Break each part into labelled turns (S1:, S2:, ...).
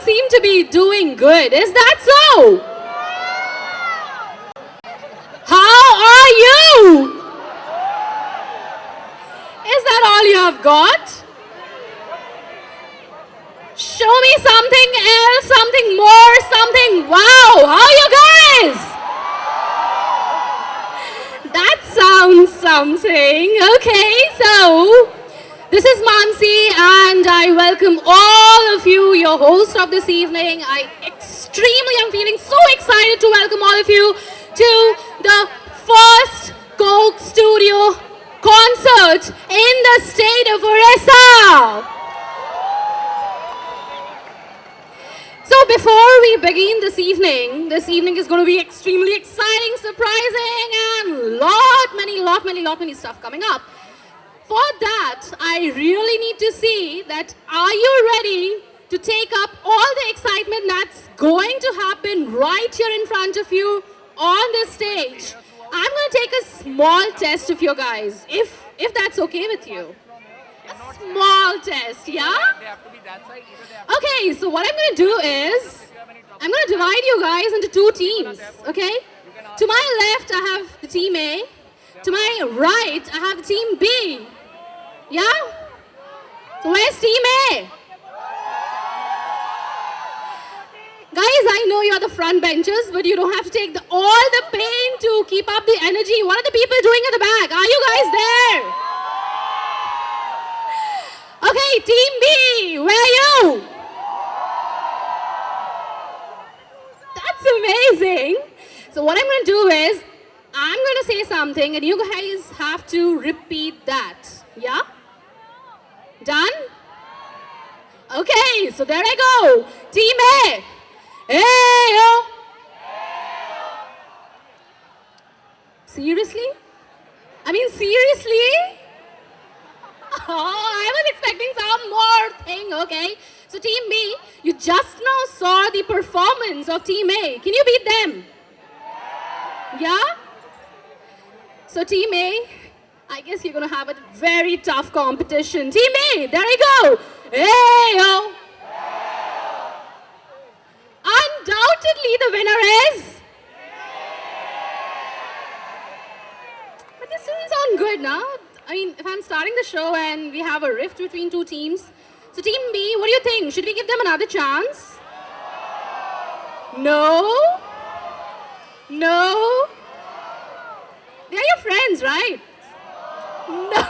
S1: seem to be doing good. Is that so? How are you? Is that all you have got? Show me something else, something more, something. Wow, how are you guys? That sounds something. Okay, so this is Mansi and I welcome all of you, your host of this evening. I am feeling so excited to welcome all of you to the first Coke Studio concert in the state of Orissa. So before we begin this evening is going to be extremely exciting, surprising, and many stuff coming up. For that, I really need to see that are you ready to take up all the excitement that's going to happen right here in front of you on this stage. I'm going to take a small test of you guys, if that's okay with you. A small test, yeah? Okay, so what I'm going to do is, I'm going to divide you guys into two teams, okay? To my left, I have the team A. To my right, I have the team B. Yeah? So where's team A? Guys, I know you're the front benchers, but you don't have to take all the pain to keep up the energy. What are the people doing at the back? Are you guys there? Okay, team B, where are you? That's amazing. So what I'm going to do is, I'm going to say something and you guys have to repeat that. Yeah? Done? Okay, so there I go. Team A. Hey-yo. Seriously? I mean, seriously? Oh, I was expecting some more thing, okay? So Team B, you just now saw the performance of Team A. Can you beat them? Yeah? So Team A, I guess you're going to have a very tough competition. Team A, there you go. Hey-yo. Undoubtedly the winner is... But this doesn't sound good now. I mean, if I'm starting the show and we have a rift between two teams. So Team B, what do you think? Should we give them another chance? No? No? They are your friends, right? No.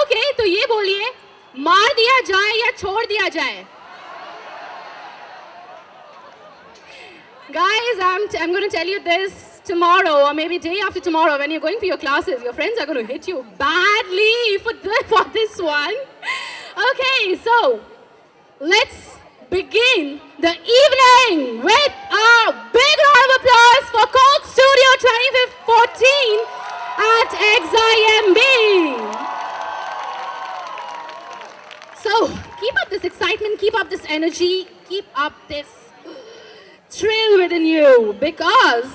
S1: Okay, तो ये बोलिए, मार दिया जाए या छोड़ दिया जाए? Guys, I'm going to tell you this tomorrow or maybe day after tomorrow when you're going for your classes. Your friends are going to hit you badly for this one. Okay, so let's begin the evening with a big round of applause for Coke Studio 2014 at XIMB. So keep up this excitement, keep up this energy, keep up this thrill within you, because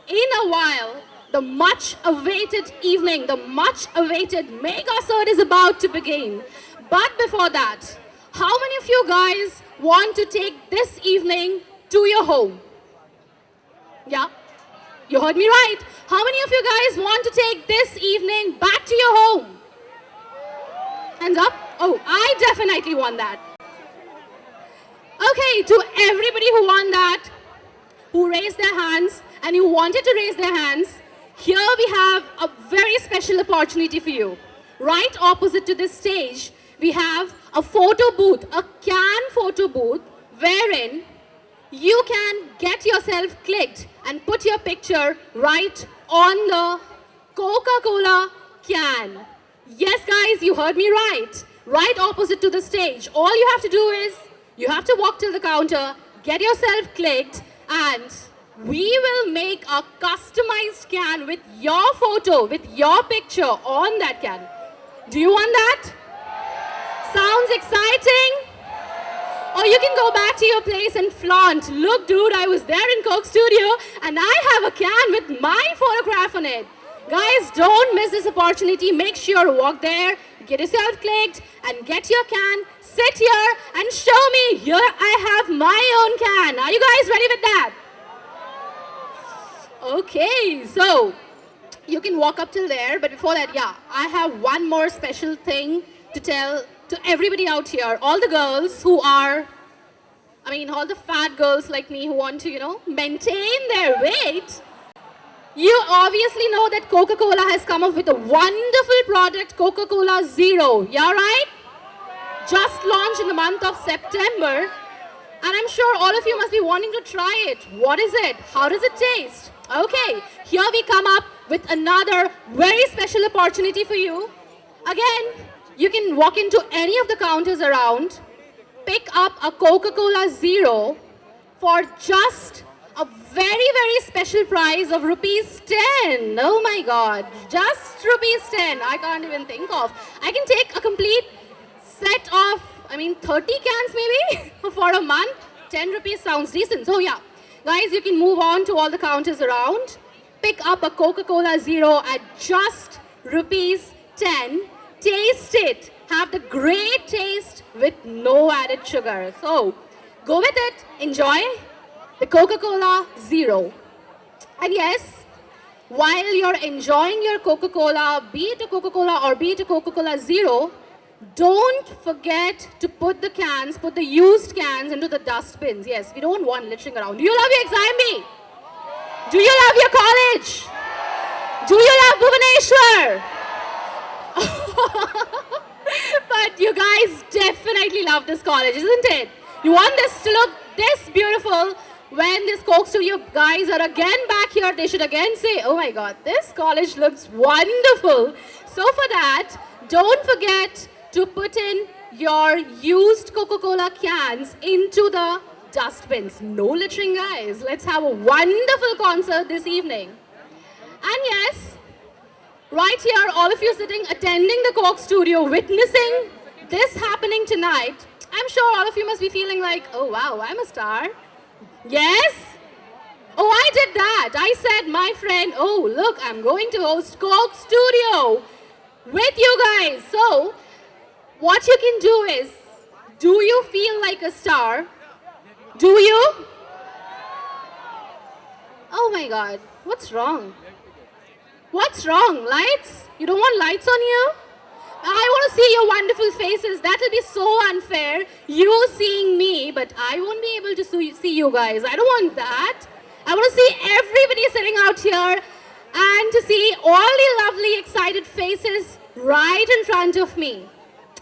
S1: in a while, the much-awaited evening, the much-awaited Mega Cert is about to begin. But before that, how many of you guys want to take this evening to your home? Yeah, you heard me right. How many of you guys want to take this evening back to your home? Hands up. Oh, I definitely want that. Okay, to everybody who won that, who raised their hands and who wanted to raise their hands, here we have a very special opportunity for you. Right opposite to this stage, we have a photo booth, a can photo booth, wherein you can get yourself clicked and put your picture right on the Coca-Cola can. Yes, guys, you heard me right. Right opposite to the stage. All you have to do is, you have to walk till the counter, get yourself clicked, and we will make a customized can with your photo, with your picture on that can. Do you want that? Sounds exciting? Or you can go back to your place and flaunt. Look, dude, I was there in Coke Studio and I have a can with my photograph on it. Guys, don't miss this opportunity. Make sure to walk there, get yourself clicked, and get your can, sit here and show me. Here I have my own can. Are you guys ready with that? Okay, so you can walk up till there, but before that, yeah, I have one more special thing to tell to everybody out here. All the girls who are, all the fat girls like me who want to, maintain their weight. You obviously know that Coca-Cola has come up with a wonderful product, Coca-Cola Zero. Yeah, right? Just launched in the month of September. And I'm sure all of you must be wanting to try it. What is it? How does it taste? Okay, here we come up with another very special opportunity for you. Again, you can walk into any of the counters around, pick up a Coca-Cola Zero for just a very, very special price of rupees 10. Oh my God, just rupees 10. I can't even think of. I can take a complete set of, 30 cans maybe for a month. 10 rupees sounds decent. So yeah, guys, you can move on to all the counters around. Pick up a Coca-Cola Zero at just rupees 10. Taste it. Have the great taste with no added sugar. So go with it. Enjoy the Coca-Cola Zero. And yes, while you're enjoying your Coca-Cola, be it a Coca-Cola or be it a Coca-Cola Zero, don't forget to put the used cans into the dustbins. Yes, we don't want littering around. Do you love your exam? Do you love your college? Do you love Bhubaneswar? But you guys definitely love this college, isn't it? You want this to look this beautiful. When this Coke Studio guys are again back here, they should again say, oh my God, this college looks wonderful. So for that, don't forget to put in your used Coca-Cola cans into the dustbins. No littering, guys. Let's have a wonderful concert this evening. And yes, right here, all of you sitting, attending the Coke Studio, witnessing this happening tonight, I'm sure all of you must be feeling like, oh wow, I'm a star. Yes? Oh, I did that. I said, my friend, oh, look, I'm going to host Coke Studio with you guys. So, what you can do is, do you feel like a star? Do you? Oh my God, what's wrong? What's wrong? Lights? You don't want lights on you? I want to see your wonderful faces. That will be so unfair. You seeing me, but I won't be able to see you guys. I don't want that. I want to see everybody sitting out here and to see all the lovely, excited faces right in front of me.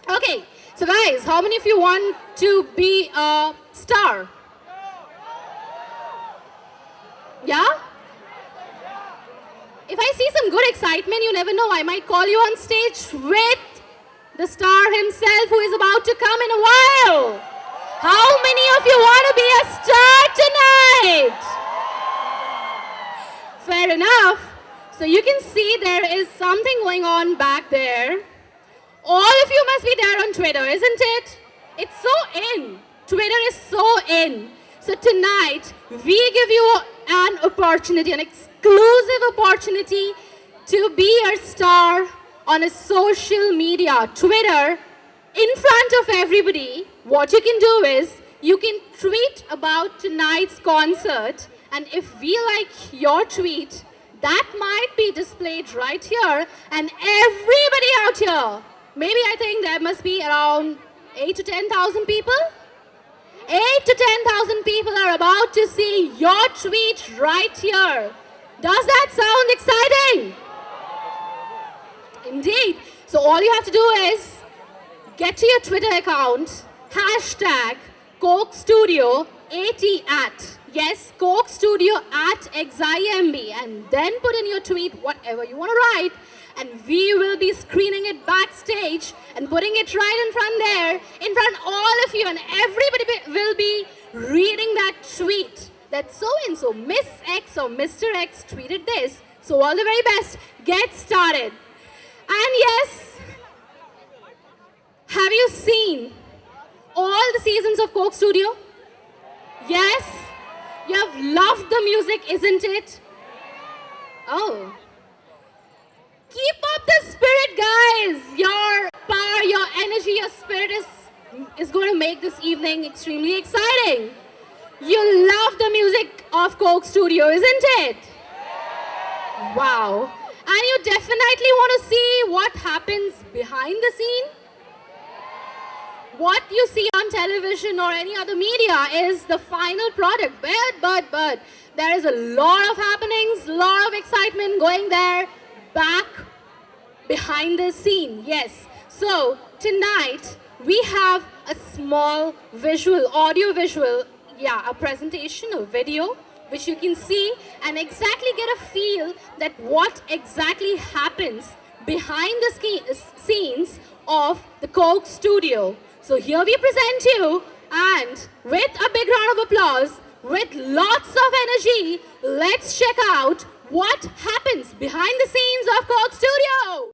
S1: Okay, so guys, how many of you want to be a star? Yeah? If I see some good excitement, you never know, I might call you on stage with the star himself who is about to come in a while. How many of you want to be a star tonight? Fair enough. So you can see there is something going on back there. All of you must be there on Twitter, isn't it? It's so in. Twitter is so in. So tonight, we give you an opportunity, an exclusive opportunity to be a star on a social media, Twitter, in front of everybody. What you can do is, you can tweet about tonight's concert, and if we like your tweet, that might be displayed right here, and everybody out here, maybe I think there must be around 8 to 10,000 people. 8 to 10,000 people are about to see your tweet right here. Does that sound exciting? Indeed. So all you have to do is get to your Twitter account, hashtag Coke Studio 80 at. Yes, Coke Studio at XIMB, and then put in your tweet whatever you want to write, and we will be screening it backstage and putting it right in front there, in front of all of you, and everybody will be reading that tweet that so-and-so, Miss X or Mr. X tweeted this. So all the very best. Get started. And yes, have you seen all the seasons of Coke Studio? Yes? You have loved the music, isn't it? Oh. Keep up the spirit, guys. Your power, your energy, your spirit is going to make this evening extremely exciting. You love the music of Coke Studio, isn't it? Wow. And you definitely want to see what happens behind the scene. What you see on television or any other media is the final product. But there is a lot of happenings, lot of excitement going there back behind the scene. Yes. So tonight we have a small visual, audio visual, a presentation, a video, which you can see and exactly get a feel that what exactly happens behind the scenes of the Coke Studio. So here we present you, and with a big round of applause, with lots of energy, let's check out what happens behind the scenes of Coke Studio.